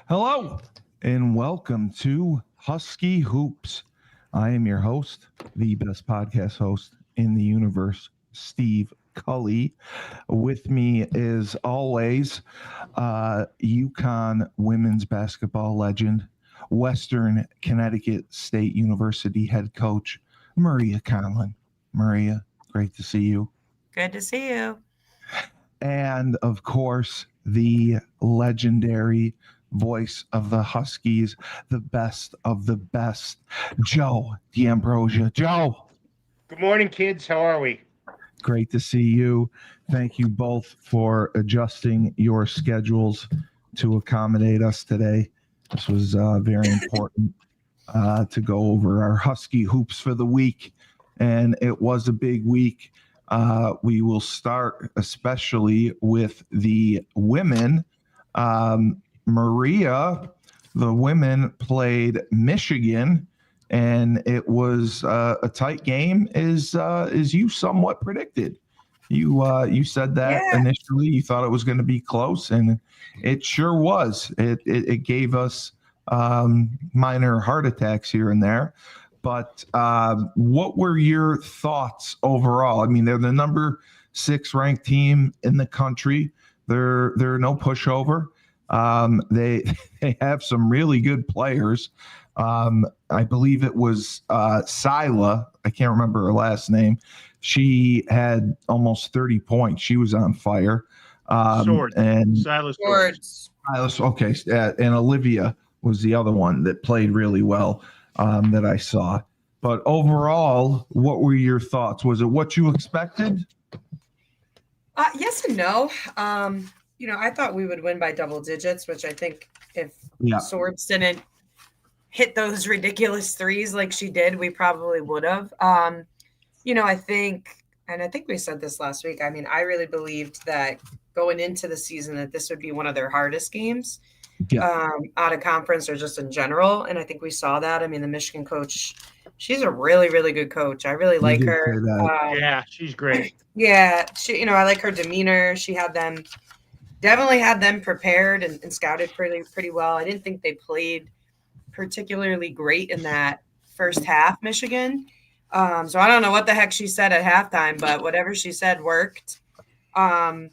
Hello and welcome to Husky Hoops. I am your host, the best podcast host in the universe, Steve Cully. With me, as always, UConn women's basketball legend, Western Connecticut State University head coach, Maria Conlon. Maria, great to see you. Good to see you. And of course, the legendary voice of the Huskies, the best of the best, Joe D'Ambrosia. Joe, Good morning, kids. How are we? great to see you. Thank you both for adjusting your schedules to accommodate us today. This was very important to go over our Husky hoops for the week, and it was a big week. We will start especially with the women. Maria, the women played Michigan, and it was a tight game, as you somewhat predicted. You said that initially. You thought it was going to be close, and it sure was. It gave us minor heart attacks here and there. But what were your thoughts overall? I mean, they're the number 6 ranked team in the country. They're no pushover. They they have some really good players. I believe it was Sila. I can't remember her last name. She had almost 30 points. She was on fire. Swords. And Silas Swords. Okay, and Olivia was the other one that played really well that I saw. But overall, what were your thoughts? Was it what you expected? Yes and no. I thought we would win by double digits, which I think if Swords didn't hit those ridiculous threes like she did, we probably would have. I think we said this last week. I mean, I really believed that going into the season that this would be one of their hardest games out of conference or just in general. And I think we saw that. I mean, the Michigan coach, she's a really, really good coach. I really like her. Yeah, she's great. Yeah, I like her demeanor. She definitely had them prepared and scouted pretty well. I didn't think they played particularly great in that first half, Michigan. So I don't know what the heck she said at halftime, but whatever she said worked. I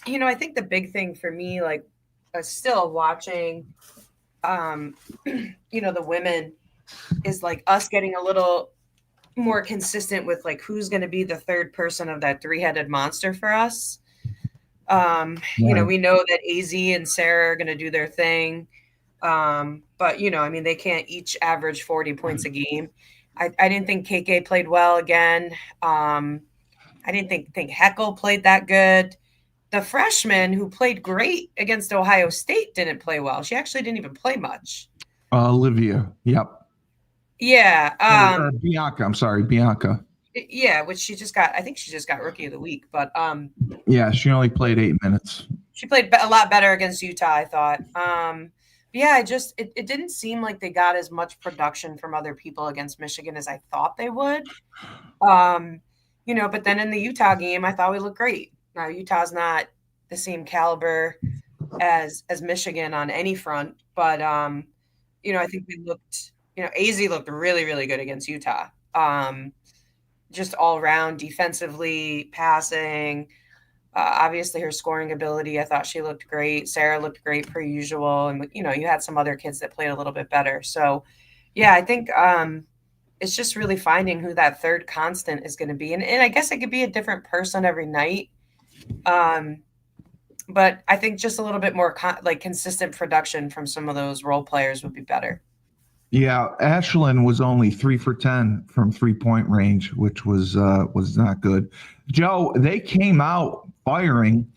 think the big thing for me, like, still watching, the women is like us getting a little more consistent with like who's going to be the third person of that 3-headed monster for us. We know that AZ and Sarah are going to do their thing. But they can't each average 40 points a game. I didn't think KK played well again. I didn't think Heckle played that good. The freshman who played great against Ohio State didn't play well. She actually didn't even play much. Olivia. Yep. Yeah. Bianca. I'm sorry, Bianca. Yeah, which I think she just got Rookie of the Week. But yeah, she only played 8 minutes. She played a lot better against Utah, I thought. Yeah, it didn't seem like they got as much production from other people against Michigan as I thought they would. But then in the Utah game, I thought we looked great. Now, Utah's not the same caliber as Michigan on any front, but I think we looked, AZ looked really, really good against Utah. Just all around defensively, passing. Obviously, her scoring ability, I thought she looked great. Sarah looked great per usual. And, you had some other kids that played a little bit better. So, yeah, I think it's just really finding who that third constant is going to be. And I guess it could be a different person every night. But I think just a little bit more consistent production from some of those role players would be better. Yeah, Ashlyn was only 3 for 10 from 3-point range, which was not good. Joe, they came out firing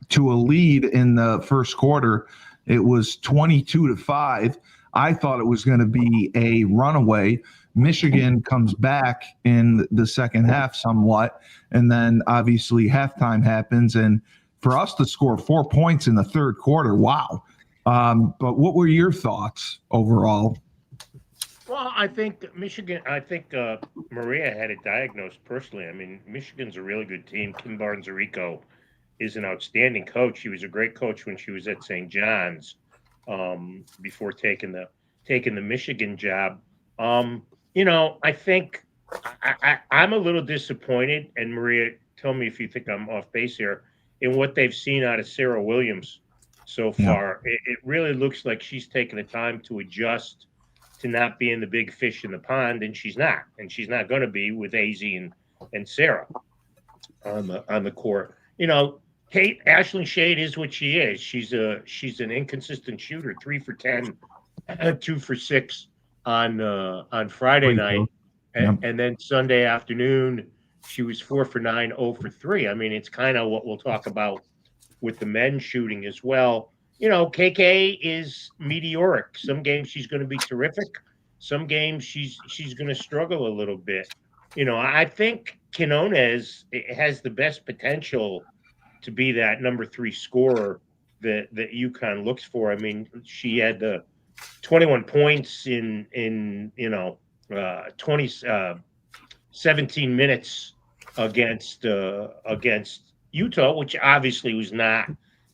to a lead in the first quarter. It was 22-5. I thought it was going to be a runaway. Michigan comes back in the second half somewhat, and then obviously halftime happens. And for us to score 4 points in the third quarter, wow. But what were your thoughts overall? Well, I think Maria had it diagnosed personally. I mean, Michigan's a really good team. Kim Barnes-Arico is an outstanding coach. She was a great coach when she was at St. John's. before taking the Michigan job. I think I'm a little disappointed, and Maria, tell me if you think I'm off base here, in what they've seen out of Sarah Williams so far. It really looks like she's taken the time to adjust to not being the big fish in the pond, and she's not going to be with AZ and Sarah on the court. Kate Ashlyn Shade is what she is. She's an inconsistent shooter, 3 for 10, 2 for 6 on Friday night, and then Sunday afternoon she was 4 for 9, 0 for 3. I mean, it's kind of what we'll talk about with the men shooting as well. KK is meteoric. Some games she's going to be terrific. Some games she's going to struggle a little bit. I think Quinones has the best potential to be that number 3 scorer that UConn looks for. I mean, she had the 21 points in 17 minutes against Utah, which obviously was not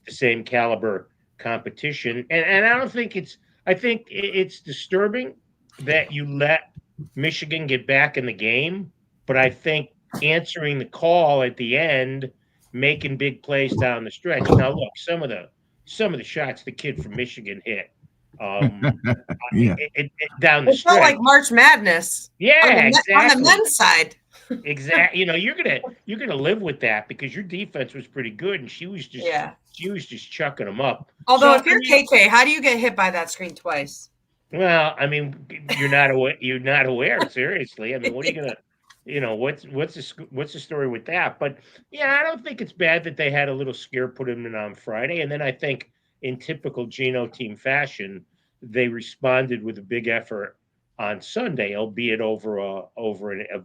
the same caliber competition. And I think it's disturbing that you let Michigan get back in the game, but I think answering the call at the end, making big plays down the stretch. Now, look, some of the shots the kid from Michigan hit, down the it stretch, felt like March Madness. Yeah, exactly. On the men's side. Exactly. You're gonna live with that because your defense was pretty good, and she was just chucking them up. Although, if you're KK, how do you get hit by that screen twice? Well, I mean, you're not aware. Seriously, I mean, what are you gonna? What's the story with that? But yeah, I don't think it's bad that they had a little scare put in on Friday, and then I think in typical Geno team fashion, they responded with a big effort on Sunday, albeit over a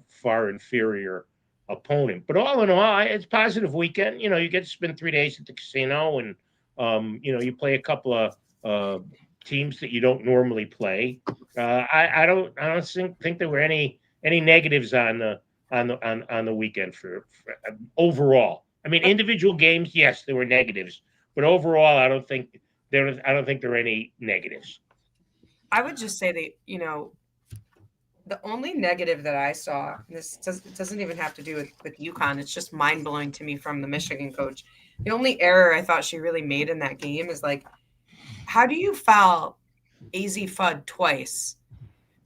far inferior opponent. But all in all, it's a positive weekend. You get to spend 3 days at the casino, and you play a couple of teams that you don't normally play. I don't think there were any negatives on the weekend for overall. I mean, individual games, yes, there were negatives, but overall, I don't think there are any negatives. I would just say that the only negative that I saw, and this doesn't even have to do with UConn, it's just mind blowing to me from the Michigan coach. The only error I thought she really made in that game is how do you foul AZ Fudd twice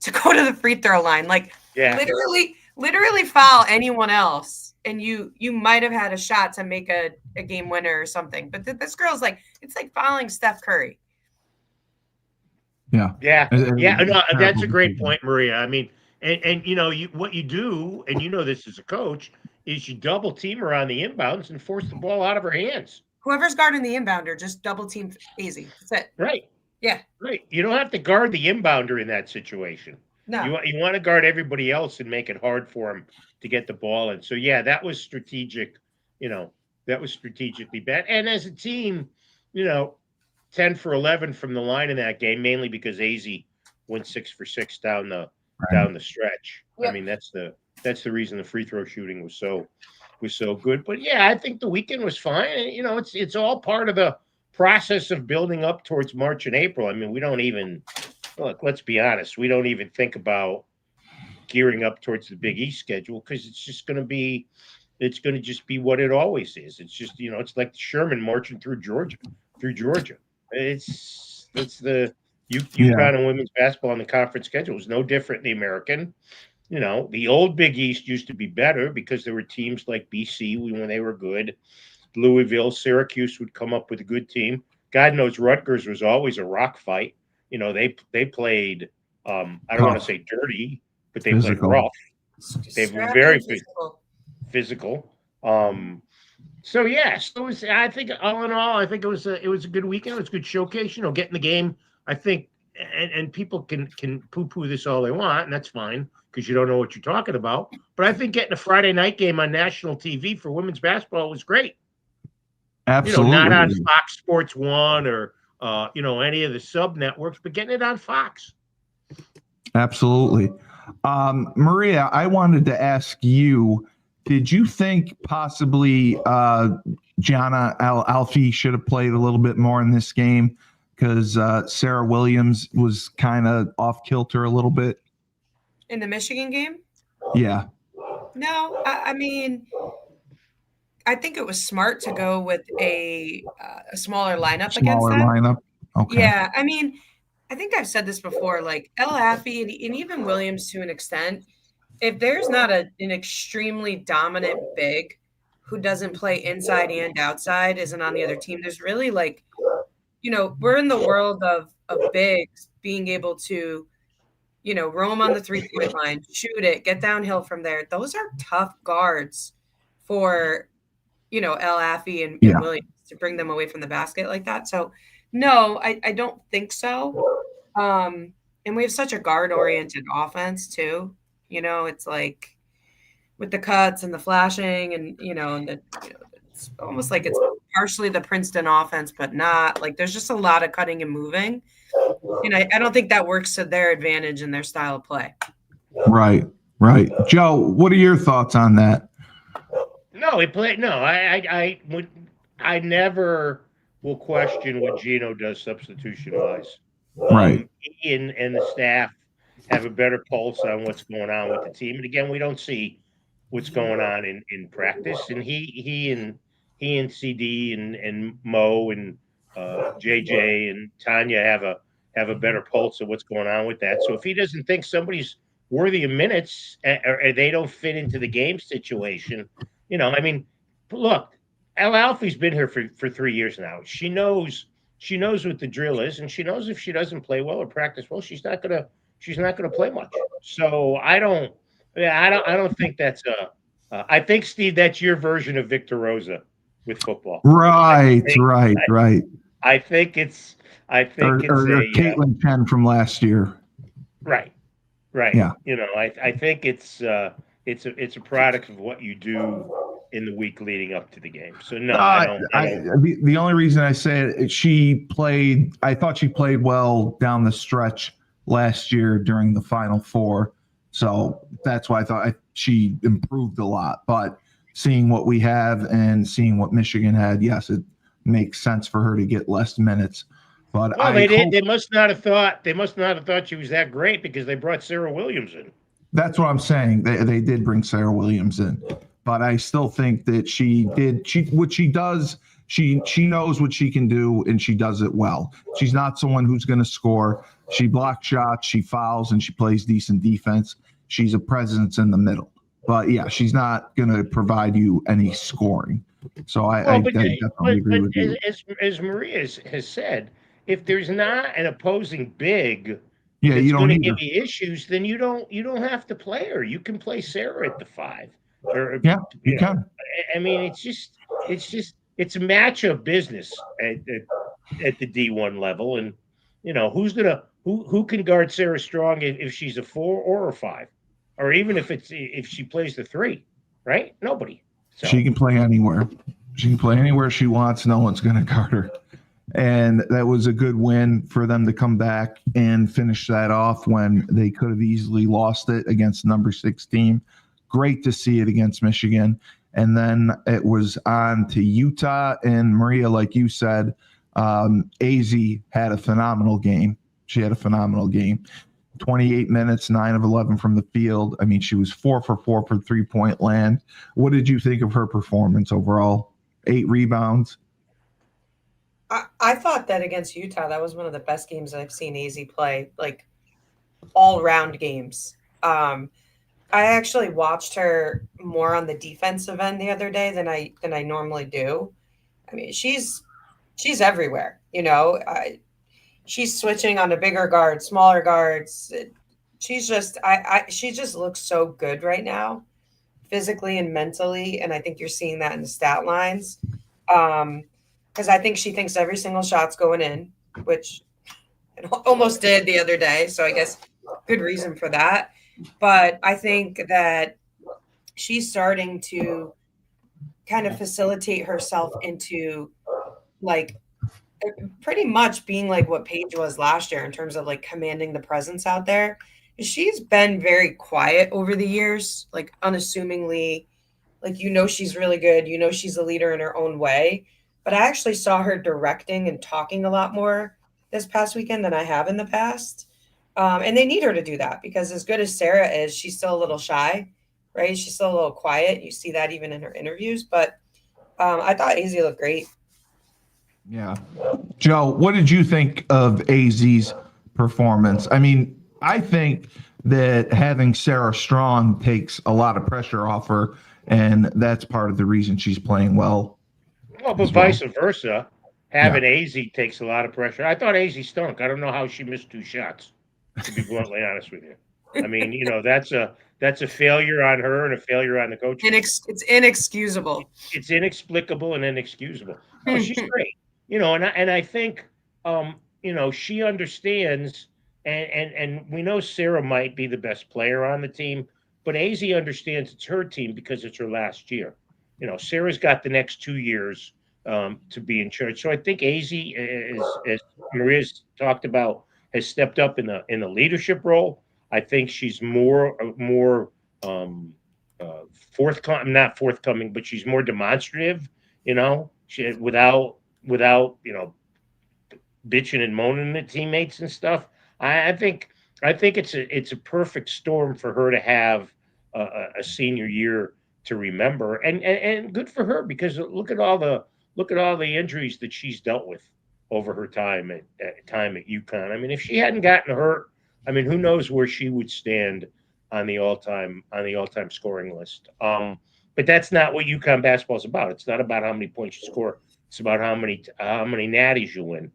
to go to the free throw line? Literally foul anyone else, and you might have had a shot to make a game winner or something. But this girl's it's like fouling Steph Curry. Yeah. No, that's a great point, Maria. I mean, and what you do, and this as a coach, is you double team her on the inbounds and force the ball out of her hands. Whoever's guarding the inbounder, just double team AZ. That's it. Right. Yeah. Right. You don't have to guard the inbounder in that situation. No. You want to guard everybody else and make it hard for them to get the ball in. So yeah, that was strategic. That was strategically bad. And as a team, 10 for 11 from the line in that game, mainly because AZ went 6 for 6 down the stretch. Yep. I mean, that's the reason the free throw shooting was so good. But yeah, I think the weekend was fine. It's all part of the process of building up towards March and April. I mean, we don't even look. Let's be honest. We don't even think about gearing up towards the Big East schedule because it's just going to be. It's going to just be what it always is. It's just it's like Sherman marching through Georgia. It's the UConn and women's basketball on the conference schedule is no different than the American. The old Big East used to be better because there were teams like BC when they were good. Louisville, Syracuse would come up with a good team. God knows Rutgers was always a rock fight. They played I don't want to say dirty, but they played rough. They were very physical. So it was. I think all in all, it was a good weekend. It was a good showcase. Getting the game. I think, and people can poo-poo this all they want, and that's fine because you don't know what you're talking about. But I think getting a Friday night game on national TV for women's basketball was great. Absolutely, not on Fox Sports 1 or any of the sub networks, but getting it on Fox. Absolutely, Maria. I wanted to ask you. Did you think possibly Gianna Alfie should have played a little bit more in this game? because Sarah Williams was kind of off kilter a little bit in the Michigan game? Yeah. No, I mean, I think it was smart to go with a smaller lineup against Smaller them. lineup. Okay. Yeah, I mean, I think I've said this before, like El Affy and even Williams to an extent, if there's not an extremely dominant big who doesn't play inside and outside, isn't on the other team, there's really like, we're in the world of bigs being able to, roam on the 3-point line, shoot it, get downhill from there. Those are tough guards for, El Affy and Williams to bring them away from the basket like that. So, no, I don't think so. And we have such a guard-oriented offense too. It's like with the cuts and the flashing and, it's almost like it's partially the Princeton offense, but not. Like there's just a lot of cutting and moving. And I don't think that works to their advantage in their style of play. Right. Joe, what are your thoughts on that? No, I never will question what Gino does substitution-wise. Right. He and the staff have a better pulse on what's going on with the team. And again, we don't see what's going on in practice. And he and CD and Mo and JJ and Tanya have a better pulse of what's going on with that. So if he doesn't think somebody's worthy of minutes or they don't fit into the game situation, I mean, look, Al Alfie's been here for 3 years now. She knows what the drill is, and she knows if she doesn't play well or practice well, she's not gonna play much. So I don't think that's I think, Steve, that's your version of Victor Rosa with football. Right. I think it's Caitlin Penn from last year. Right. Yeah. I think it's a product of what you do in the week leading up to the game. So no, I don't. The only reason I say it, I thought she played well down the stretch last year during the Final Four. So that's why I thought she improved a lot. But seeing what we have and seeing what Michigan had, yes, it makes sense for her to get less minutes. But they must not have thought she was that great because they brought Sarah Williams in. That's what I'm saying. They did bring Sarah Williams in, but I still think that she knows what she can do and she does it well. She's not someone who's going to score. She blocks shots, she fouls, and she plays decent defense. She's a presence in the middle. But yeah, she's not going to provide you any scoring. So I definitely agree with you. As Maria has said, if there's not an opposing big you don't going to give you issues, then you don't have to play her. You can play Sarah at the 5. You can. I mean, it's a matchup business at the D1 level, and who can guard Sarah Strong if she's a 4 or a 5, or even if she plays the 3, right? Nobody. So. She can play anywhere. She can play anywhere she wants. No one's going to guard her. And that was a good win for them to come back and finish that off when they could have easily lost it against the number 6 team. Great to see it against Michigan. And then it was on to Utah. And Maria, like you said, AZ had a phenomenal game. She had a phenomenal game. 28 minutes, 9 of 11 from the field. I mean, she was 4 for 4 for 3-point land. What did you think of her performance overall? 8 rebounds. I thought that against Utah, that was one of the best games I've seen AZ play, like all-round games. I actually watched her more on the defensive end the other day than I normally do. I mean, she's everywhere, she's switching on to bigger guards, smaller guards. She just looks so good right now, physically and mentally, and I think you're seeing that in the stat lines. Because I think she thinks every single shot's going in, which it almost did the other day. So I guess good reason for that. But I think that she's starting to kind of facilitate herself into like pretty much being like what Paige was last year in terms of like commanding the presence out there. She's been very quiet over the years, like unassumingly, like, she's really good. She's a leader in her own way. But I actually saw her directing and talking a lot more this past weekend than I have in the past. And they need her to do that because as good as Sarah is, she's still a little shy, right? She's still a little quiet. You see that even in her interviews. But I thought AZ looked great. Yeah. Joe, what did you think of AZ's performance? I mean, I think that having Sarah Strong takes a lot of pressure off her, and that's part of the reason she's playing well. Well, but as well. vice versa, having AZ takes a lot of pressure. I thought AZ stunk. I don't know how she missed 2 shots, to be bluntly honest with you. I mean, that's a failure on her and a failure on the coach. It's inexcusable. It's inexplicable and inexcusable. No, she's great. And I think she understands, and we know Sarah might be the best player on the team, but AZ understands it's her team because it's her last year. Sarah's got the next 2 years to be in charge. So I think AZ, as Maria's talked about, has stepped up in the leadership role. I think she's more forthcoming, not forthcoming, but she's more demonstrative. She without bitching and moaning at teammates and stuff. I think it's a perfect storm for her to have a senior year to remember, and good for her because look at all the injuries that she's dealt with over her time at UConn. I mean, if she hadn't gotten hurt, I mean, who knows where she would stand on the all-time scoring list. But that's not what UConn basketball is about. It's not about how many points you score. It's about how many natties you win.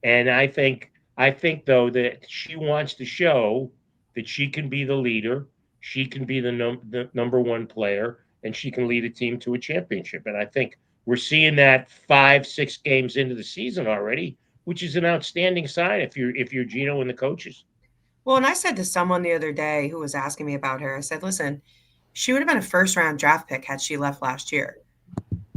And I think though that she wants to show that she can be the leader, she can be the number one player, and she can lead a team to a championship. And I think we're seeing that 5-6 games into the season already, which is an outstanding sign if you're Gino and the coaches. Well, and I said to someone the other day who was asking me about her, I said, listen, she would have been a first-round draft pick had she left last year,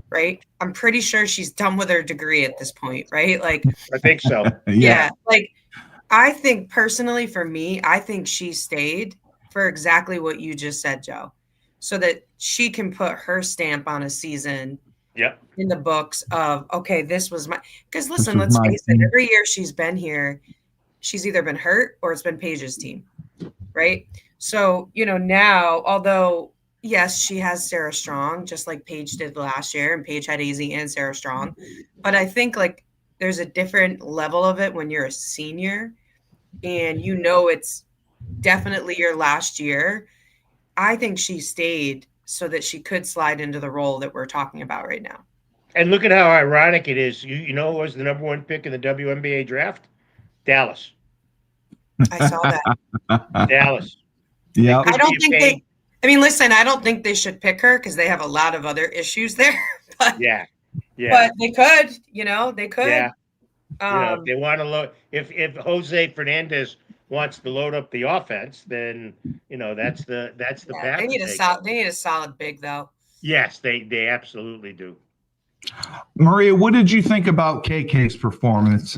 right? I'm pretty sure she's done with her degree at this point, right? Like, I think so. Yeah. Like, I think personally for me, I think she stayed for exactly what you just said, Joe, so that she can put her stamp on a season in the books of, okay, this was my – because listen, let's face it, every year she's been here, she's either been hurt or it's been Paige's team, right? So, now, although, yes, she has Sarah Strong, just like Paige did last year, and Paige had AZ and Sarah Strong. But I think, like, there's a different level of it when you're a senior and it's definitely your last year. I think she stayed so that she could slide into the role that we're talking about right now. And look at how ironic it is. You know who was the number one pick in the WNBA draft? Dallas. I saw that. Dallas. Yeah. I don't think listen, I don't think they should pick her because they have a lot of other issues there. But, yeah. But they could, they could. Yeah. If they want to load, if Jose Fernandez wants to load up the offense, then that's the path. They need a solid big though. Yes, they absolutely do. Maria, what did you think about KK's performance?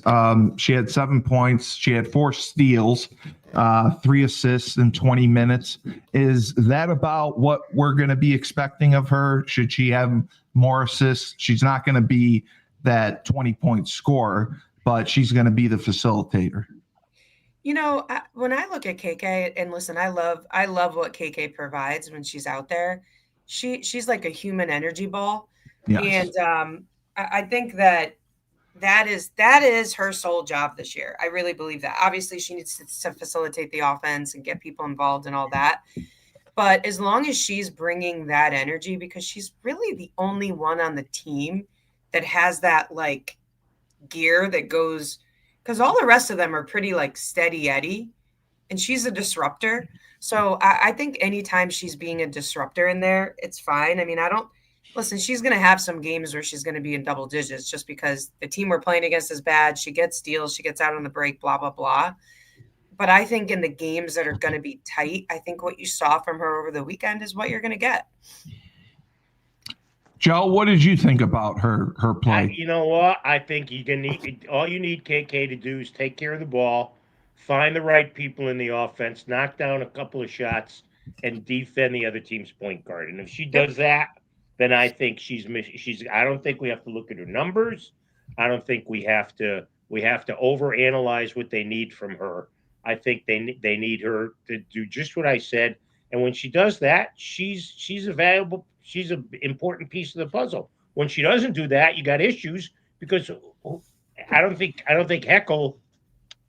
She had 7 points. She had 4 steals, 3 assists in 20 minutes. Is that about what we're going to be expecting of her? Should she have more assists? She's not going to be that 20-point scorer, but she's going to be the facilitator. When I look at KK, and listen, I love what KK provides when she's out there. She's like a human energy ball. Yes. And I think that is her sole job this year. I really believe that. Obviously, she needs to facilitate the offense and get people involved and all that. But as long as she's bringing that energy, because she's really the only one on the team that has that like gear that goes, because all the rest of them are pretty like steady Eddie, and she's a disruptor. So I think anytime she's being a disruptor in there, it's fine. I mean, listen, she's going to have some games where she's going to be in double digits just because the team we're playing against is bad. She gets steals, she gets out on the break, blah, blah, blah. But I think in the games that are going to be tight, I think what you saw from her over the weekend is what you're going to get. Joe, what did you think about her play? You know what? I think all you need KK to do is take care of the ball, find the right people in the offense, knock down a couple of shots, and defend the other team's point guard. And if she does that, then I think she's. I don't think we have to look at her numbers. I don't think we have to We have to overanalyze what they need from her. I think they need her to do just what I said. And when she does that, she's a valuable, she's an important piece of the puzzle. When she doesn't do that, you got issues because I don't think Heckle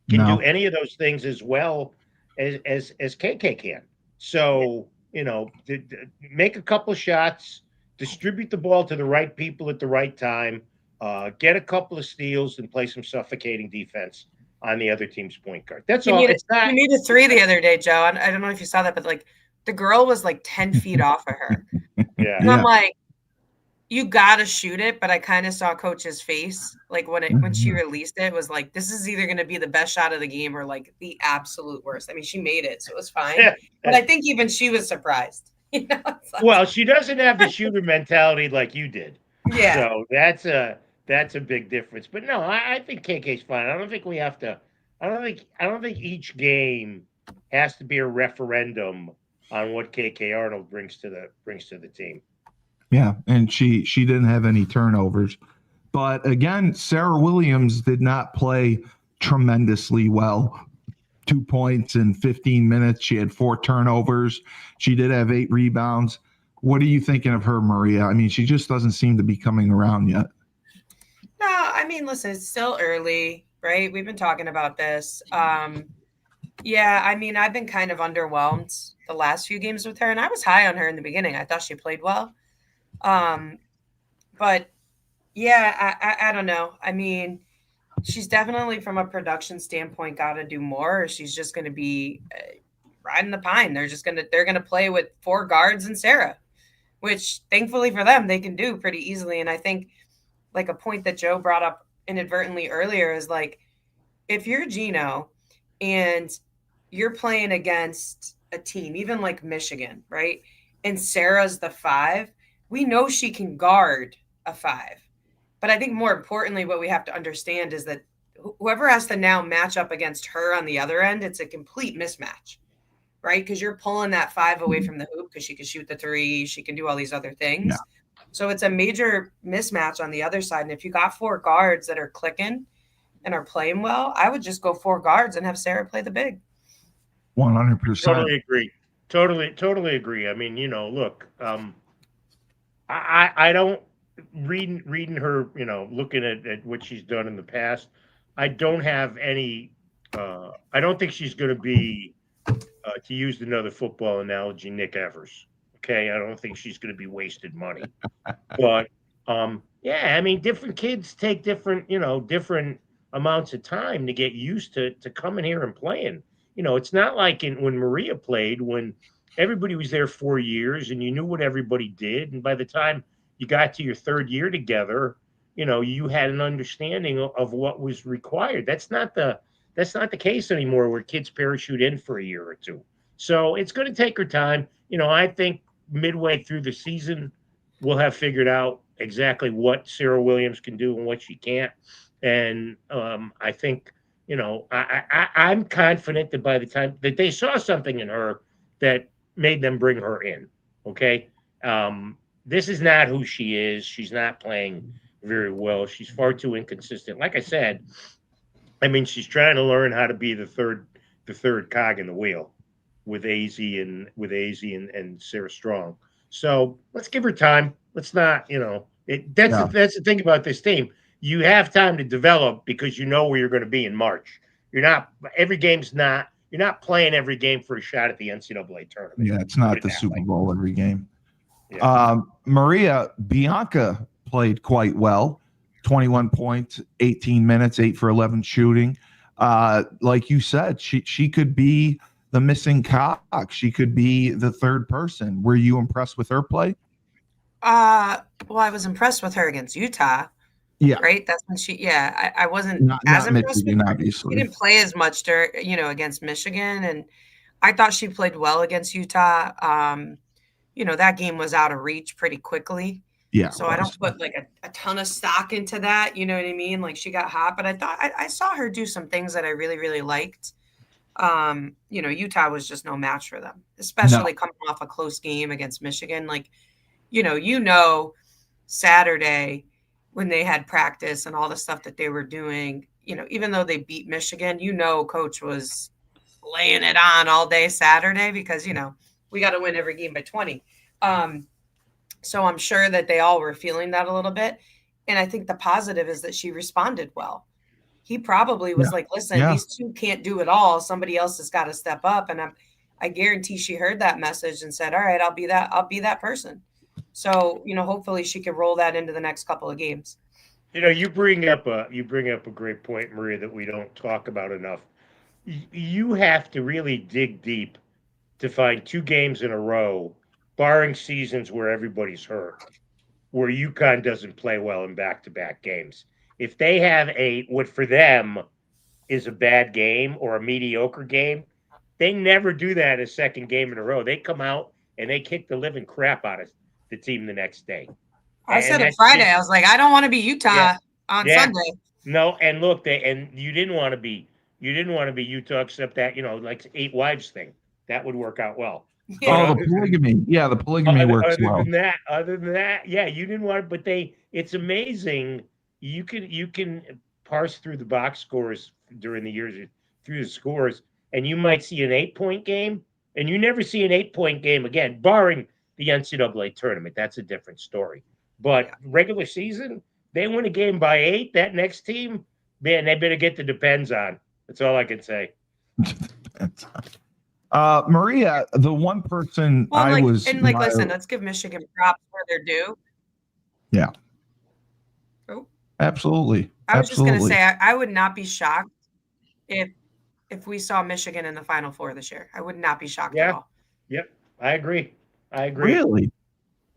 can do No. any of those things as well as KK can. So make a couple of shots, distribute the ball to the right people at the right time, get a couple of steals, and play some suffocating defense on the other team's point guard. That's all. It's not. You needed 3 the other day, Joe. I don't know if you saw that, but like the girl was like 10 feet off of her. Yeah. And I'm like, you gotta shoot it, but I kind of saw Coach's face, like when she released it, was like, this is either gonna be the best shot of the game or like the absolute worst. I mean, she made it, so it was fine. But I think even she was surprised. Like, well, she doesn't have the shooter mentality like you did. Yeah. So that's a big difference. But no, I think KK's fine. I don't think we have to. I don't think each game has to be a referendum on what KK Arnold brings to the team. Yeah, and she didn't have any turnovers. But again, Sarah Williams did not play tremendously well. 2 points in 15 minutes. She had 4 turnovers. She did have 8 rebounds. What are you thinking of her, Maria? I mean, she just doesn't seem to be coming around yet. No, I mean, listen, it's still early, right? We've been talking about this. Yeah, I mean, I've been kind of underwhelmed the last few games with her, and I was high on her in the beginning. I thought she played well. But yeah, I don't know. I mean, she's definitely from a production standpoint got to do more, or she's just going to be riding the pine. They're going to play with 4 guards and Sarah, which thankfully for them, they can do pretty easily. And I think like a point that Joe brought up inadvertently earlier is like, if you're Gino and you're playing against a team, even like Michigan, right? And Sarah's the 5, we know she can guard a 5. But I think more importantly, what we have to understand is that whoever has to now match up against her on the other end, it's a complete mismatch, right? Because you're pulling that 5 away from the hoop because she can shoot the 3, she can do all these other things. Yeah. So it's a major mismatch on the other side. And if you got 4 guards that are clicking and are playing well, I would just go 4 guards and have Sarah play the big. 100%. Totally agree. Totally agree. I mean, look, I don't reading her, looking at what she's done in the past. I don't have any. I don't think she's going to be, to use another football analogy, Nick Evers. Okay, I don't think she's going to be wasted money. But yeah, I mean, different kids take different amounts of time to get used to coming here and playing. It's not like when Maria played, when everybody was there 4 years and you knew what everybody did, and by the time you got to your 3rd year together, you had an understanding of what was required. That's not the case anymore, where kids parachute in for a year or 2. So it's going to take her time. I think midway through the season, we'll have figured out exactly what Sarah Williams can do and what she can't. And I think, I'm confident that by the time that they saw something in her that made them bring her in. Okay. This is not who she is. She's not playing very well. She's far too inconsistent. Like I said, I mean, she's trying to learn how to be the third cog in the wheel with AZ and Sarah Strong. So let's give her time. Let's not, that's the thing about this team. You have time to develop because you know where you're going to be in March. You're not playing every game for a shot at the NCAA tournament. Yeah, it's not the Super Bowl every game. Yeah. Maria, Bianca played quite well. 21 points, 18 minutes, 8 for 11 shooting. Like you said, she could be the missing cog. She could be the third person. Were you impressed with her play? Well, I was impressed with her against Utah. Yeah. Right. That's when I wasn't as impressed with her. Obviously. She didn't play as much against Michigan. And I thought she played well against Utah. That game was out of reach pretty quickly. Yeah. So I don't put like a ton of stock into that. You know what I mean? Like she got hot, but I thought I saw her do some things that I really, really liked. Utah was just no match for them, especially coming off a close game against Michigan. Like, Saturday when they had practice and all the stuff that they were doing, even though they beat Michigan, Coach was laying it on all day Saturday because, we got to win every game by 20. So I'm sure that they all were feeling that a little bit. And I think the positive is that she responded well. He probably was like, listen, these two can't do it all. Somebody else has got to step up. And I guarantee she heard that message and said, all right, I'll be that person. So, hopefully she can roll that into the next couple of games. You bring up a great point, Maria, that we don't talk about enough. You have to really dig deep to find 2 games in a row, barring seasons where everybody's hurt, where UConn doesn't play well in back-to-back games. If they have what for them is a bad game or a mediocre game, they never do that a second game in a row. They come out and they kick the living crap out of the team the next day. I said it Friday. I was like, I don't want to be Utah on Sunday. No, and look, you didn't want to be Utah, except that like 8 wives thing that would work out well. Yeah. Oh, the polygamy. Yeah, the polygamy works well. Other than that, you didn't want it, but it's amazing. You can parse through the box scores during the years, through the scores, and you might see an 8-point game, and you never see an 8-point game again, barring the NCAA tournament. That's a different story. But regular season, they win a game by 8. That next team, man, they better get the depends on. That's all I can say. Maria, the one person listen, let's give Michigan props where they're due. Yeah. Oh, absolutely. I was just going to say, I would not be shocked if we saw Michigan in the Final Four this year. I would not be shocked at all. Yep, I agree. Really?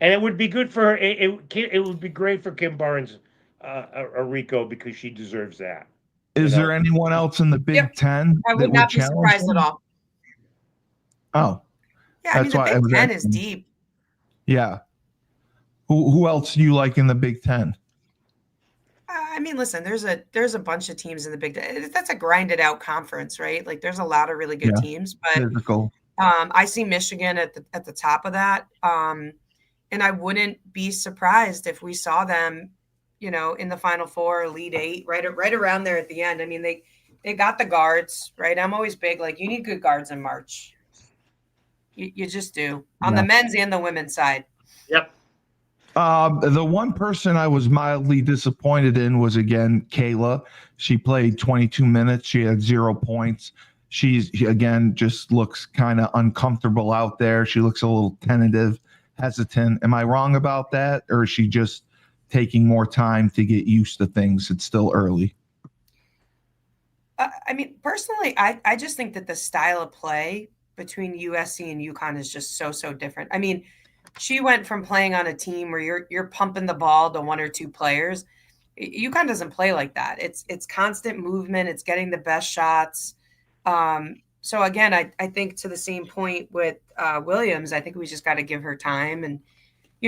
And it would be good for her. It would be great for Kim Barnes, Rico, because she deserves that. Is there anyone else in the Big Ten? I would not be surprised at all. Oh, yeah. I mean, the Big Ten is deep. Yeah. Who else do you like in the Big Ten? I mean, listen, there's a bunch of teams in the Big Ten. That's a grinded out conference, right? Like, there's a lot of really good teams, but I see Michigan at the top of that. And I wouldn't be surprised if we saw them, in the Final Four, Elite 8, right around there at the end. I mean, they got the guards, right? I'm always big, like, you need good guards in March. You just do, on the men's and the women's side. Yep. The one person I was mildly disappointed in was, again, Kayla. She played 22 minutes. She had 0 points. She again, just looks kind of uncomfortable out there. She looks a little tentative, hesitant. Am I wrong about that? Or is she just taking more time to get used to things? It's still early. I mean, personally, I just think that the style of play between USC and UConn is just so different. I mean, she went from playing on a team where you're pumping the ball to 1 or 2 players. UConn doesn't play like that. It's constant movement. It's getting the best shots. So again, I think, to the same point with Williams, I think we just got to give her time. And,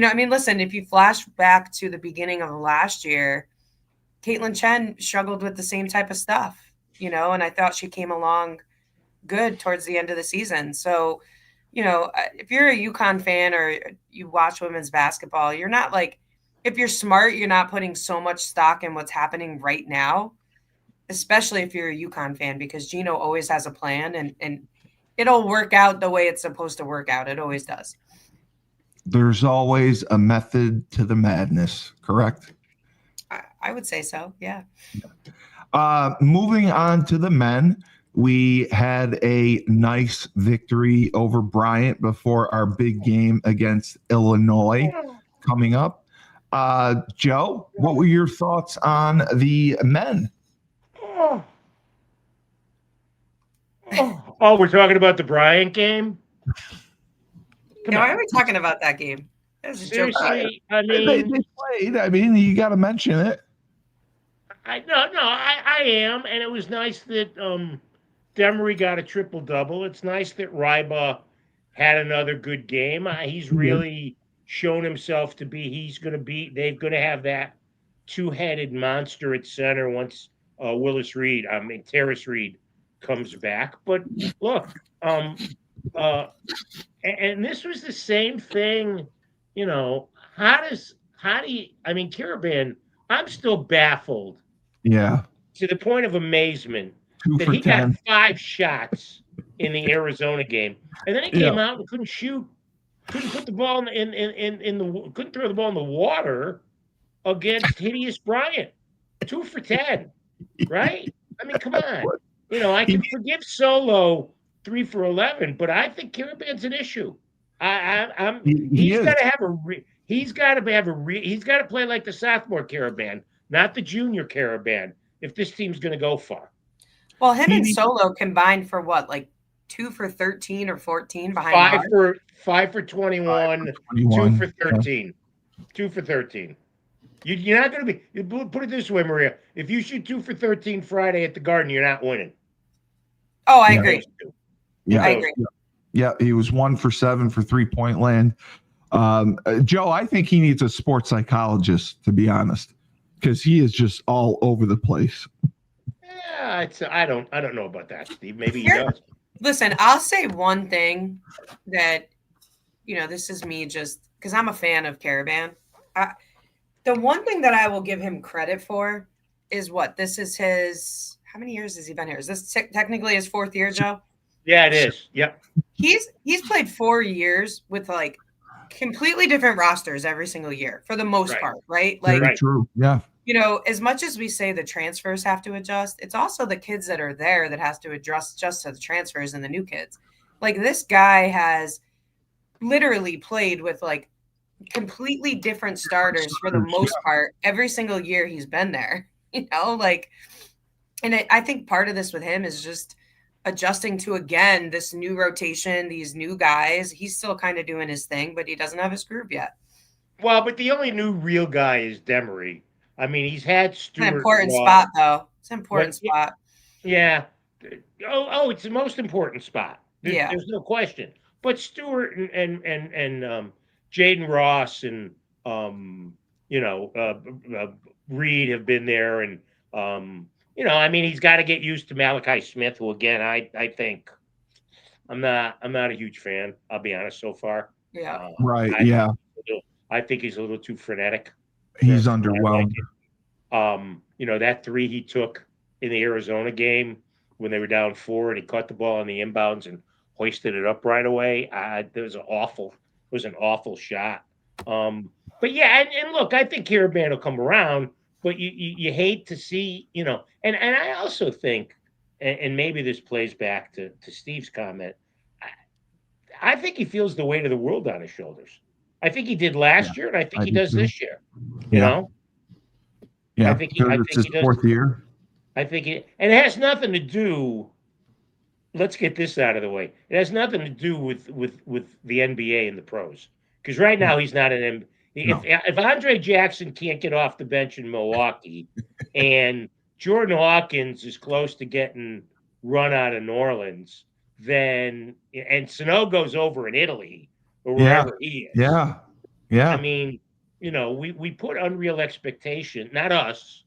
I mean, listen, if you flash back to the beginning of last year, Caitlin Chen struggled with the same type of stuff, and I thought she came along good towards the end of the season. So, if you're a UConn fan or you watch women's basketball, you're not like, if you're smart, you're not putting so much stock in what's happening right now, especially if you're a UConn fan, because Gino always has a plan and it'll work out the way it's supposed to work out. It always does. There's always a method to the madness, correct? I would say so, yeah. Moving on to the men, we had a nice victory over Bryant before our big game against Illinois coming up. Joe, what were your thoughts on the men? Oh, we're talking about the Bryant game? Why are we talking about that game? Seriously, I mean, they played. I mean, you got to mention it. I am, and it was nice that Demery got a triple-double. It's nice that Ryba had another good game. He's really shown himself to be. They're going to have that 2-headed monster at center once Terrace Reed comes back. But look, and this was the same thing. Karaban, I'm still baffled. Yeah. to the point of amazement 2 that for he got 10. 5 shots in the Arizona game, and then he came out and couldn't shoot, couldn't put the ball couldn't throw the ball in the water against hideous Bryant. 2 for 10, right? I mean, come on. I can forgive Solo 3 for 11, but I think Karaban's an issue. He's got to have he's got to play like the sophomore Caravan, not the junior Caravan, if this team's going to go far. Well, him and Solo combined for what, like 2 for 13 or 14 behind 5 for 21, 2 for 13. 2 for 13. You're not going to be. Put it this way, Maria. If you shoot 2 for 13 Friday at the Garden, you're not winning. Oh, I agree. Yeah, I agree. Yeah, he was 1 for 7 for 3-point land. Joe, I think he needs a sports psychologist, to be honest, because he is just all over the place. Yeah, I don't know about that, Steve. Maybe he does. Listen, I'll say one thing that, this is me just because I'm a fan of Caravan. The one thing that I will give him credit for is this is his, how many years has he been here? Is this technically his 4th year, Joe? Yeah, it is. Yep. He's played 4 years with like completely different rosters every single year for the most part, right? Like, very true. Yeah. As much as we say the transfers have to adjust, it's also the kids that are there that has to adjust just to the transfers and the new kids. Like, this guy has literally played with like completely different starters for the most part every single year he's been there, and I think part of this with him is just adjusting to, again, this new rotation, these new guys. He's still kind of doing his thing, but he doesn't have his groove yet. Well, but the only new real guy is Demery. I mean, he's had Stewart. It's an important spot, though. It's an important spot. Yeah. Oh, it's the most important spot. There's no question. But Stewart and Jaden Ross and Reed have been there, and I mean, he's got to get used to Malachi Smith, who, again, I think I'm not a huge fan. I'll be honest so far. Yeah. Right. I think he's a little too frenetic. He's underwhelmed. That 3 he took in the Arizona game when they were down 4, and he caught the ball on the inbounds and hoisted it up right away. It was an awful shot. But yeah, and look, I think Caravan will come around, but you hate to see, and I also think, and maybe this plays back to Steve's comment, I think he feels the weight of the world on his shoulders. I think he did last year, and I think he does this year. You know? Yeah, I think he does. 4th year. I think and it has nothing to do. Let's get this out of the way. It has nothing to do with the NBA and the pros, because right now he's not an NBA. No. If Andre Jackson can't get off the bench in Milwaukee, and Jordan Hawkins is close to getting run out of New Orleans, and Sano goes over in Italy or wherever he is. Yeah. I mean, we put unreal expectation, not us,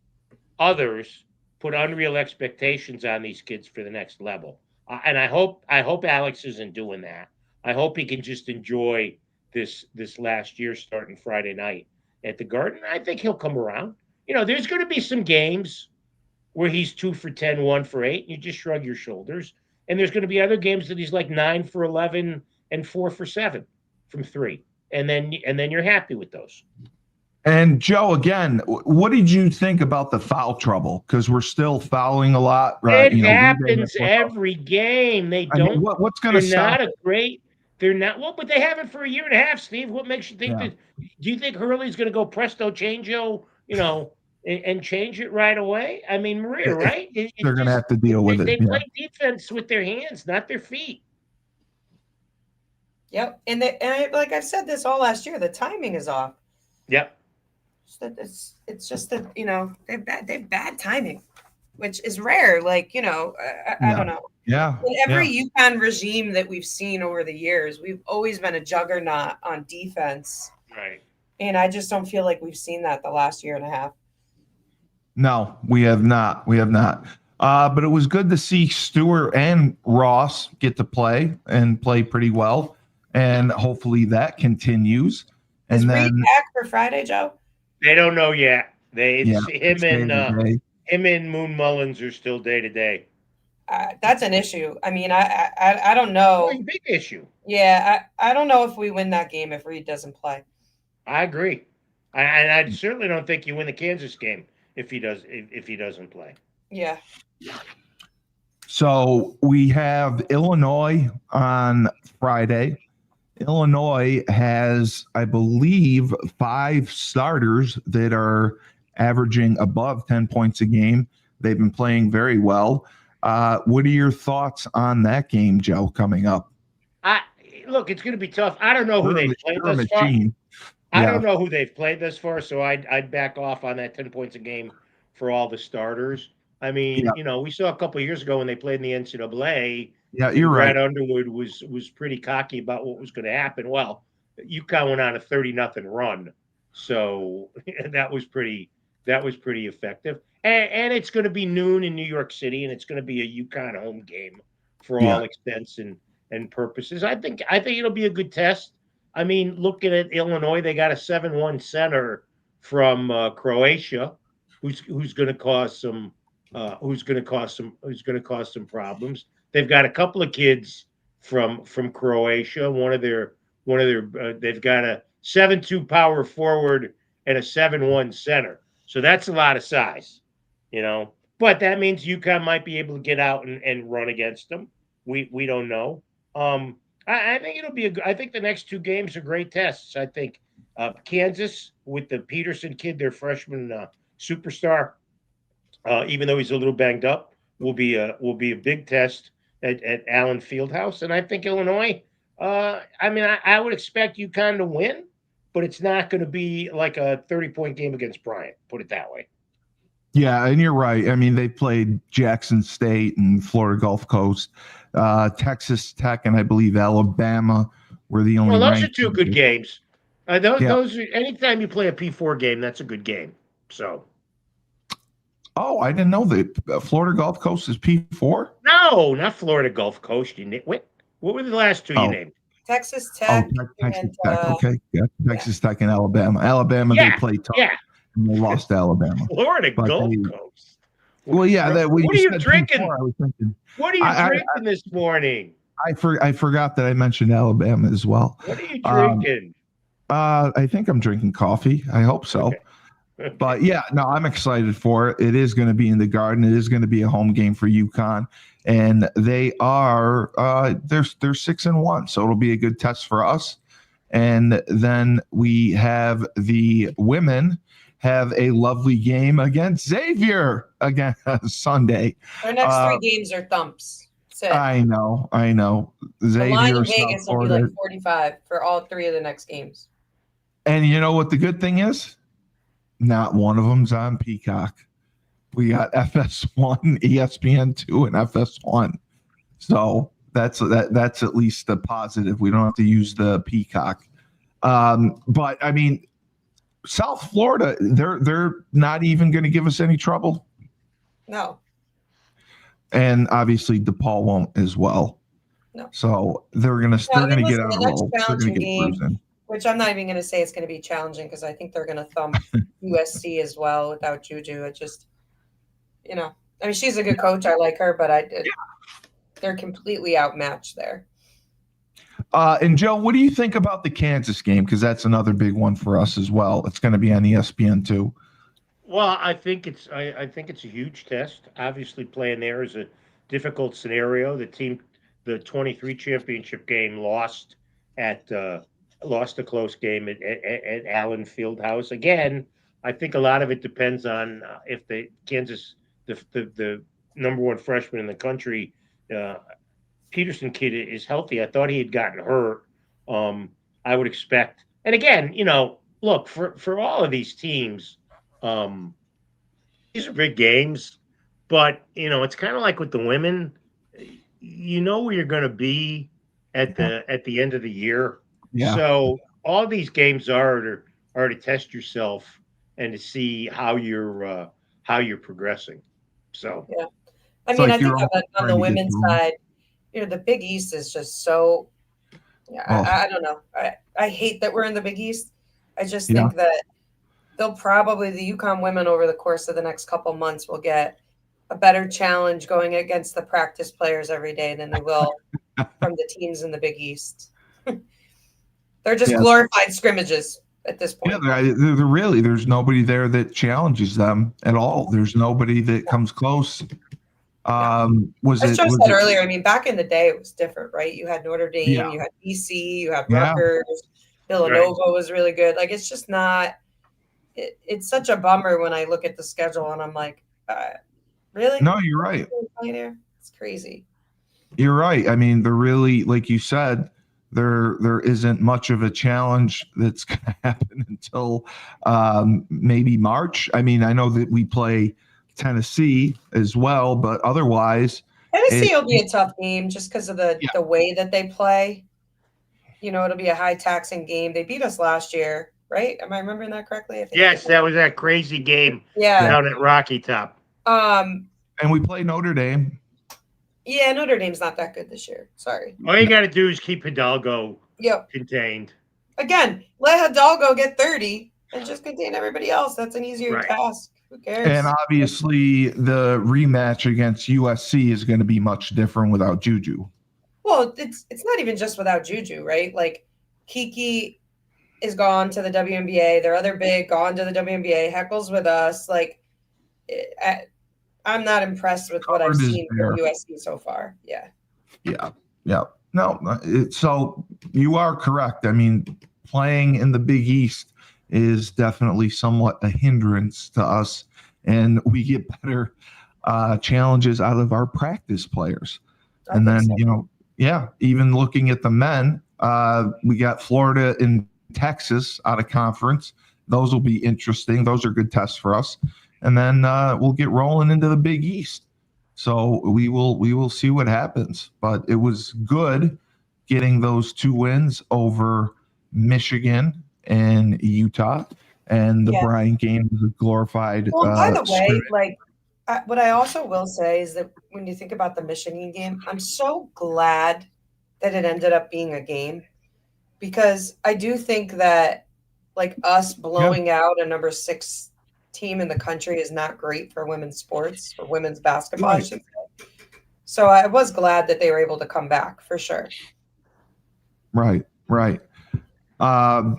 others put unreal expectations on these kids for the next level. And I hope Alex isn't doing that. I hope he can just enjoy this last year starting Friday night at the Garden. I think he'll come around. There's going to be some games where he's 2 for 10, 1 for 8, and you just shrug your shoulders. And there's going to be other games that he's like 9 for 11 and 4 for 7 from 3. And then you're happy with those. And Joe, again, what did you think about the foul trouble? Because we're still fouling a lot, right? It happens every game. They don't. I mean, what's going to stop? They're not. Well, but they have it for a year and a half, Steve. What makes you think that? Do you think Hurley's going to go presto changeo, and change it right away? I mean, Maria, right? They're going to have to deal with it. They play defense with their hands, not their feet. Yep, and like I've said this all last year, the timing is off. Yep. It's just that they have bad timing, which is rare. Like I don't know. Yeah. In every UConn regime that we've seen over the years, we've always been a juggernaut on defense. Right. And I just don't feel like we've seen that the last year and a half. No, we have not. But it was good to see Stewart and Ross get to play pretty well, and hopefully that continues. And Is then Reed back for Friday, Joe? They don't know yet. Him him and Moon Mullins are still day to day. That's an issue. I mean, I don't know. Oh, big issue. Yeah, I don't know if we win that game if Reed doesn't play. I agree. And I certainly don't think you win the Kansas game if he doesn't play. Yeah. So we have Illinois on Friday. Illinois has, I believe, 5 starters that are averaging above 10 points a game. They've been playing very well. What are your thoughts on that game, Joe, coming up? Look, it's going to be tough. I don't know who they've played thus far. I don't know who they've played thus far, so I'd back off on that 10 points a game for all the starters. I mean, we saw a couple of years ago when they played in the NCAA. Yeah, you're right. Brad Underwood was pretty cocky about what was going to happen. Well, UConn went on a 30-0 run, so that was pretty effective. And it's going to be noon in New York City, and it's going to be a UConn home game for all extents and purposes. I think it'll be a good test. I mean, looking at Illinois, they got a 7-1 center from Croatia, who's going to cause some problems. They've got a couple of kids from Croatia. They've got a 7-2 power forward and a 7-1 center. So that's a lot of size, But that means UConn might be able to get out and run against them. We don't know. I think it'll be I think the next 2 games are great tests. I think Kansas with the Peterson kid, their freshman superstar, even though he's a little banged up, will be a big test at Allen Fieldhouse. And I think Illinois, I would expect UConn to win, but it's not going to be like a 30-point game against Bryant, put it that way. Yeah, and you're right. I mean, they played Jackson State and Florida Gulf Coast, Texas Tech, and I believe Alabama were the only. Well, those are 2 good games. Those are, anytime you play a P4 game, that's a good game. So. Oh, I didn't know that Florida Gulf Coast is P4. No, not Florida Gulf Coast. You nitwit. What were the last 2 you named? Texas Tech. Texas Tech. Okay, Texas Tech and Alabama. Alabama, they played tough. Yeah. And they lost to Alabama. Florida Gulf Coast. Well, yeah. What are you drinking? P4, I was thinking, what are you drinking this morning? I forgot that I mentioned Alabama as well. What are you drinking? I think I'm drinking coffee. I hope so. Okay. But yeah, no, I'm excited for it. It is going to be in the Garden. It is going to be a home game for UConn, and they are they're 6-1, so it'll be a good test for us. And then we have the women have a lovely game against Xavier again Sunday. Our next 3 games are thumps. I know. Xavier, the line in South Vegas will be like 45 for all 3 of the next games. And you know what the good thing is? Not one of them's on Peacock. We got FS1, ESPN2, and FS1. So that's at least a positive. We don't have to use the Peacock. But I mean, South Florida, they're not even going to give us any trouble. No. And obviously DePaul won't as well. No. So they're going to get on a roll. They're going to get bruising. Which I'm not even going to say it's going to be challenging because I think they're going to thump USC as well without Juju. It just, I mean, she's a good coach. I like her, but they're completely outmatched there. And Joe, what do you think about the Kansas game? Because that's another big one for us as well. It's going to be on ESPN too. Well, I think it's a huge test. Obviously, playing there is a difficult scenario. The 23 championship game lost a close game at Allen Fieldhouse. Again, I think a lot of it depends on if the Kansas, the number 1 freshman in the country, Peterson kid is healthy. I thought he had gotten hurt. I would expect, and again, look for all of these teams, these are big games, but it's kind of like with the women, where you're going to be at the end of the year. Yeah. So all these games are to test yourself and to see how you're progressing. So yeah, I mean, I think on the women's side, the Big East is just so. Yeah, I don't know. I hate that we're in the Big East. I just think that they'll probably, the UConn women over the course of the next couple months will get a better challenge going against the practice players every day than they will from the teams in the Big East. They're just glorified scrimmages at this point. Yeah, they're really, there's nobody there that challenges them at all. There's nobody that comes close. As Joe said earlier, I mean, back in the day, it was different, right? You had Notre Dame, you had BC, you had Rutgers, Villanova was really good. Like, it's just not. It's such a bummer when I look at the schedule and I'm like, really? No, you're right. It's crazy. You're right. I mean, they're really, like you said, there isn't much of a challenge that's going to happen until maybe March. I mean, I know that we play Tennessee as well, but otherwise, Tennessee will be a tough game just because of the way that they play. You know, it'll be a high taxing game. They beat us last year, right? Am I remembering that correctly? I think yes, that was that crazy game down at Rocky Top. And we play Notre Dame. Yeah, Notre Dame's not that good this year. Sorry. All you got to do is keep Hidalgo contained. Again, let Hidalgo get 30 and just contain everybody else. That's an easier task. Who cares? And obviously, the rematch against USC is going to be much different without Juju. Well, it's not even just without Juju, right? Like, Kiki is gone to the WNBA. Their other big gone to the WNBA. Heckle's with us. Like, I'm not impressed with what I've seen from USC so far. Yeah. No, so you are correct. I mean, playing in the Big East is definitely somewhat a hindrance to us, and we get better challenges out of our practice players. And then, even looking at the men, we got Florida and Texas out of conference. Those will be interesting. Those are good tests for us. And then we'll get rolling into the Big East. So we will see what happens. But it was good getting those 2 wins over Michigan and Utah. And the Bryant game was a glorified. Well, by the way, like, what I also will say is that when you think about the Michigan game, I'm so glad that it ended up being a game, because I do think that, like, us blowing out a number 6 team in the country is not great for women's sports, or women's basketball, I should say. So I was glad that they were able to come back, for sure. Right.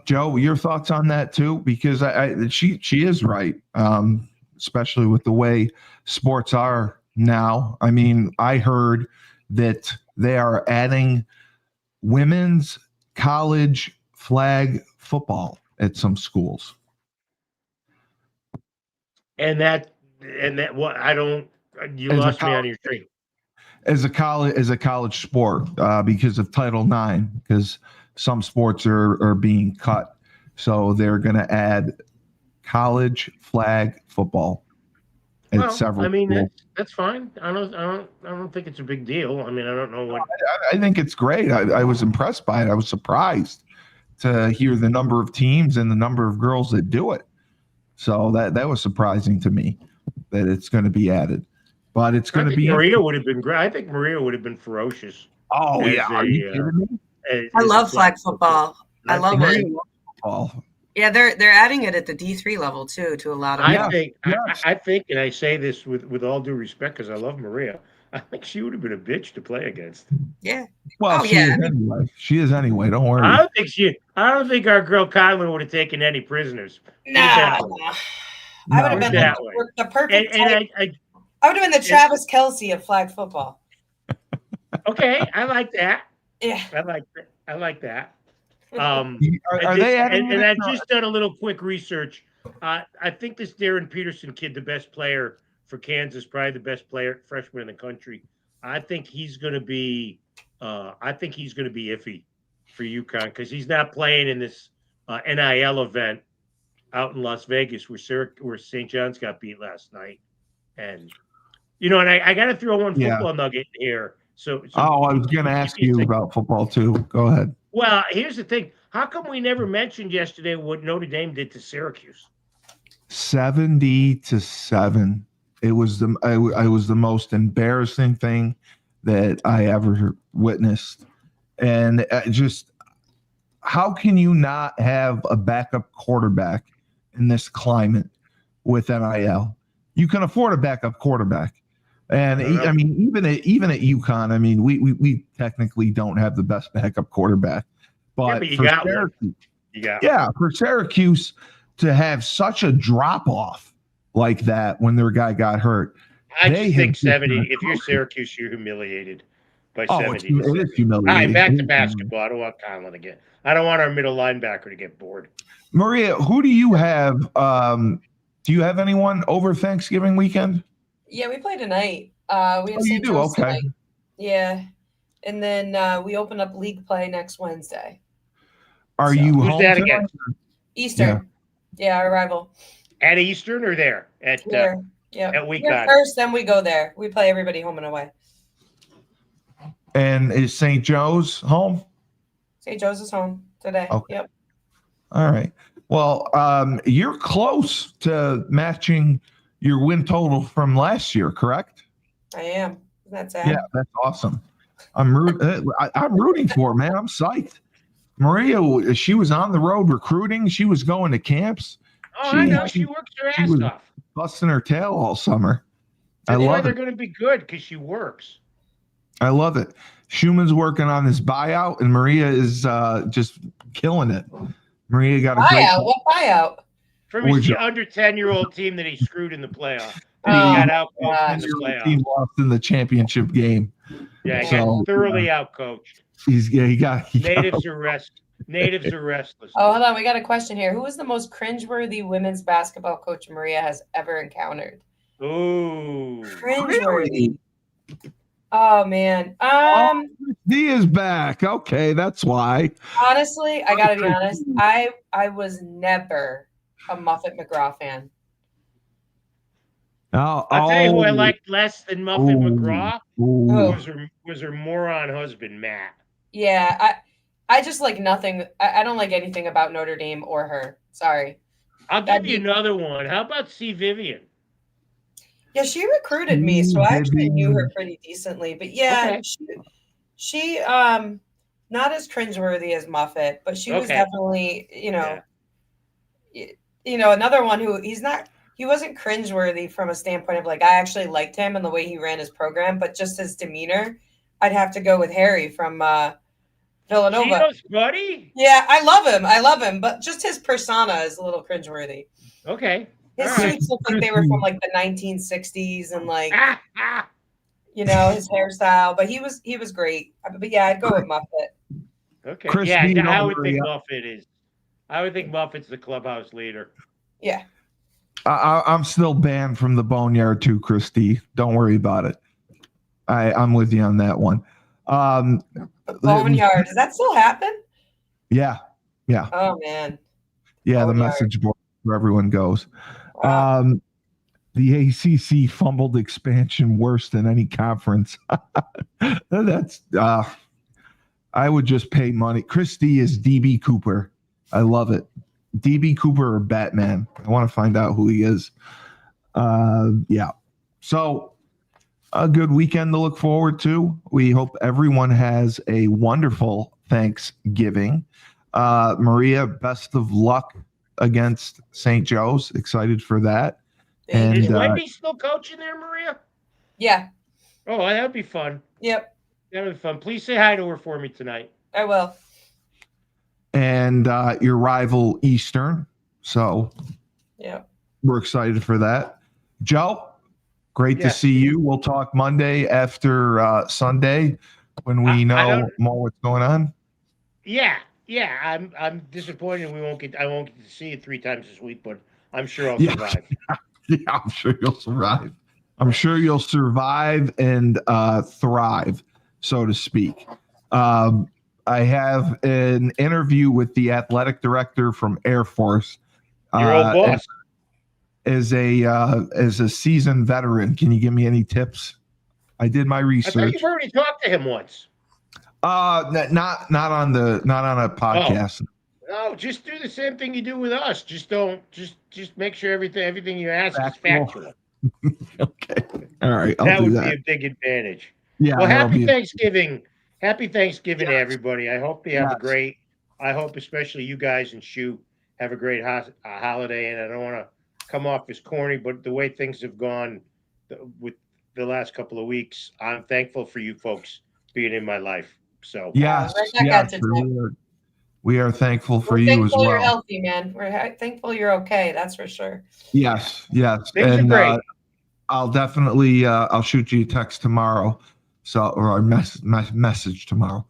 Joe, your thoughts on that too? Because she is right, especially with the way sports are now. I mean, I heard that they are adding women's college flag football at some schools. And that what I don't, you lost me on your train. As a college sport, because of Title IX, because some sports are being cut, so they're going to add college flag football at several. I mean, that's fine. I don't think it's a big deal. I mean, I don't know what. I think it's great. I was impressed by it. I was surprised to hear the number of teams and the number of girls that do it. So that was surprising to me that it's going to be added. But it's going to be. Maria would have been great. I think Maria would have been ferocious. Oh, yeah. Are you kidding me? I love flag football. I love it. Football. Yeah, they're adding it at the D3 level too to a lot of. I think, and I say this with all due respect because I love Maria. I think she would have been a bitch to play against. Yeah. Well, she is anyway. She is anyway. Don't worry. I don't think our girl Conlon would have taken any prisoners. No. I would have been the perfect. I would have been the Travis Kelce of flag football. Okay, I like that. Yeah, I like that. Are they adding? And I've just done a little quick research. I think this Darren Peterson kid, the best player for Kansas, probably the best freshman in the country. I think he's going to be. I think he's going to be iffy for UConn because he's not playing in this NIL event out in Las Vegas where St. John's got beat last night, and I got to throw one football nugget in here. So I was going to ask you about football too. Go ahead. Well, here's the thing. How come we never mentioned yesterday what Notre Dame did to Syracuse? 70-7. It was the most embarrassing thing that I ever witnessed. And just how can you not have a backup quarterback in this climate with NIL. You can afford a backup quarterback. And I mean, even at UConn, I mean, we technically don't have the best backup quarterback, but you for got Syracuse, one. for Syracuse to have such a drop off like that when their guy got hurt, I just think 70. If you're Syracuse, you're humiliated by 70. It is humiliating. All right, back to basketball. I don't want Conlon to get. I don't want our middle linebacker to get bored. Maria, who do you have? Do you have anyone over Thanksgiving weekend? Yeah, we play tonight. We have St. Joe's tonight. Yeah. And then we open up league play next Wednesday. Are you Who's home that tonight? again? Eastern. Yeah, our rival. At Eastern or there? At At UCONN. First, then we go there. We play everybody home and away. And is St. Joe's home? St. Joe's is home today. Okay. Yep. All right. Well, you're close to matching your win total from last year, correct? I am. Isn't that sad? Yeah, that's awesome. I'm rooting for her, man. I'm psyched. Maria, she was on the road recruiting. She was going to camps. Oh, I know. She works her ass off. Busting her tail all summer. That's why they're going to be good, because she works. I love it. Schumann's working on his buyout, and Maria is just killing it. Maria got a buyout. What buyout? From his under 10-year-old team that he screwed in the playoffs. He got outcoached in the playoffs. Team lost in the championship game. Yeah, he got thoroughly outcoached. Natives are restless. Oh, hold on. We got a question here. Who is the most cringeworthy women's basketball coach Maria has ever encountered? Ooh. Cringeworthy. Oh, man. He is back. Okay, that's why. Honestly, I got to be honest. I was never a Muffet McGraw fan. I'll tell you who I liked less than Muffet McGraw was her moron husband, Matt. Yeah, I just like nothing. I don't like anything about Notre Dame or her. Sorry. I'll give you another one. How about C. Vivian? Yeah, she recruited me, so I actually knew her pretty decently. But yeah, she not as cringeworthy as Muffet, but she was definitely, another one who he wasn't cringeworthy from a standpoint of like I actually liked him and the way he ran his program, but just his demeanor, I'd have to go with Harry from Villanova. Gino's buddy? Yeah, I love him, but just his persona is a little cringeworthy. Okay. His suits look like they were from like the 1960s and like his hairstyle, but he was great. But yeah, I'd go with Muffet. Okay. I would think Muffet's the clubhouse leader. Yeah. I'm still banned from the Boneyard too, Christy. Don't worry about it. I'm with you on that one. Boneyard, does that still happen? Yeah. Oh man. Yeah, Boneyard. The message board where everyone goes. Wow. The ACC fumbled expansion worse than any conference. That's I would just pay money. Christy is DB Cooper. I love it. DB Cooper or Batman. I want to find out who he is. Yeah. So a good weekend to look forward to. We hope everyone has a wonderful Thanksgiving. Maria, best of luck against St. Joe's. Excited for that. And is Wendy still coaching there, Maria? Yeah. Oh, that'd be fun. Yep. That'd be fun. Please say hi to her for me tonight. I will. And your rival Eastern. So yeah, we're excited for that. Joe, great to see you. We'll talk Monday after Sunday when we know more what's going on. Yeah. I'm disappointed I won't get to see you 3 times this week, but I'm sure I'll survive. Yeah, I'm sure you'll survive. I'm sure you'll survive and thrive, so to speak. I have an interview with the athletic director from Air Force. Your old boss. As a seasoned veteran, can you give me any tips? I did my research. I thought you've already talked to him once. Not on a podcast. No, just do the same thing you do with us. Just make sure everything you ask is factual. Okay. All right. That would be a big advantage. Yeah. Well, happy Thanksgiving. Happy Thanksgiving to everybody. I hope they have a great. I hope especially you guys and Shu have a great holiday. And I don't want to come off as corny, but the way things have gone with the last couple of weeks, I'm thankful for you folks being in my life. So Yes, we are thankful for you as well. You're healthy, man. We're thankful you're okay. That's for sure. Yes. Things are great. I'll definitely I'll shoot you a text tomorrow, or a message tomorrow.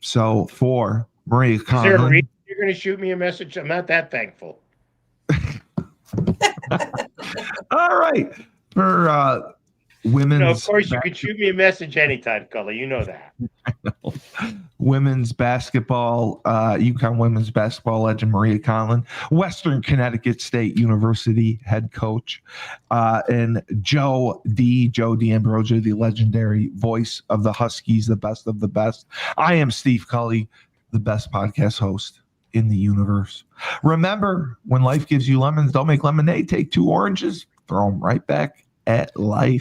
So for Maria Conlon, is there a reason you're going to shoot me a message? I'm not that thankful. All right, for women's. Of course, you could shoot me a message anytime, Cully. You know that. Women's basketball, UConn women's basketball legend Maria Conlon, Western Connecticut State University head coach, and Joe D'Ambrosio, the legendary voice of the Huskies, the best of the best. I am Steve Cully, the best podcast host in the universe. Remember, when life gives you lemons, don't make lemonade. Take 2 oranges, throw them right back at life.